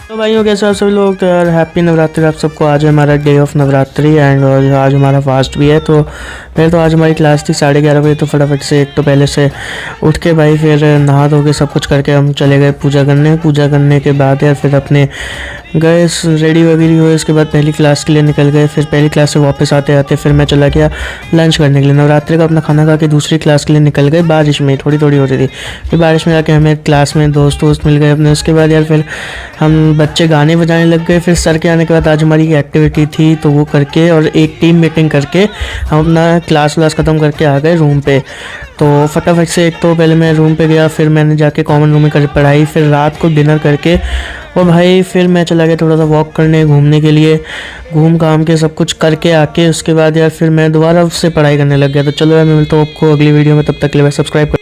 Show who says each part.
Speaker 1: तो भाइयों कैसे आप सभी लोग। तो यार हैप्पी नवरात्रि आप सबको। आज है हमारा डे ऑफ नवरात्रि एंड आज हमारा फास्ट भी है। तो पहले तो आज हमारी क्लास थी 11:30 बजे। तो फटाफट से एक तो पहले से उठ के भाई फिर नहा धो के सब कुछ करके हम चले गए पूजा करने। पूजा करने के बाद यार फिर अपने गए रेडी वगैरह हुए। उसके बाद पहली क्लास के लिए निकल गए। फिर पहली क्लास से वापस आते आते फिर मैं चला गया लंच करने के लिए। नवरात्रि का अपना खाना खा के दूसरी क्लास के लिए निकल गए। बारिश में थोड़ी थोड़ी हो रही थी। फिर बारिश में जाके हमें क्लास में दोस्त मिल गए अपने। उसके बाद यार फिर हम बच्चे गाने बजाने लग गए। फिर सर के आने के बाद आज हमारी एक्टिविटी थी तो वो करके और एक टीम मीटिंग करके हम अपना क्लास ख़त्म करके आ गए रूम पे। तो फटाफट से एक तो पहले मैं रूम पे गया, फिर मैंने जाके कॉमन रूम में कर पढ़ाई। फिर रात को डिनर करके और भाई फिर मैं चला गया थोड़ा सा वॉक करने घूमने के लिए। घूम घाम के सब कुछ करके आके उसके बाद यार फिर मैं दोबारा उससे पढ़ाई करने लग गया। तो चलो यार मैं मिलता हूँ आपको अगली वीडियो में। तब तक के लिए सब्सक्राइब कर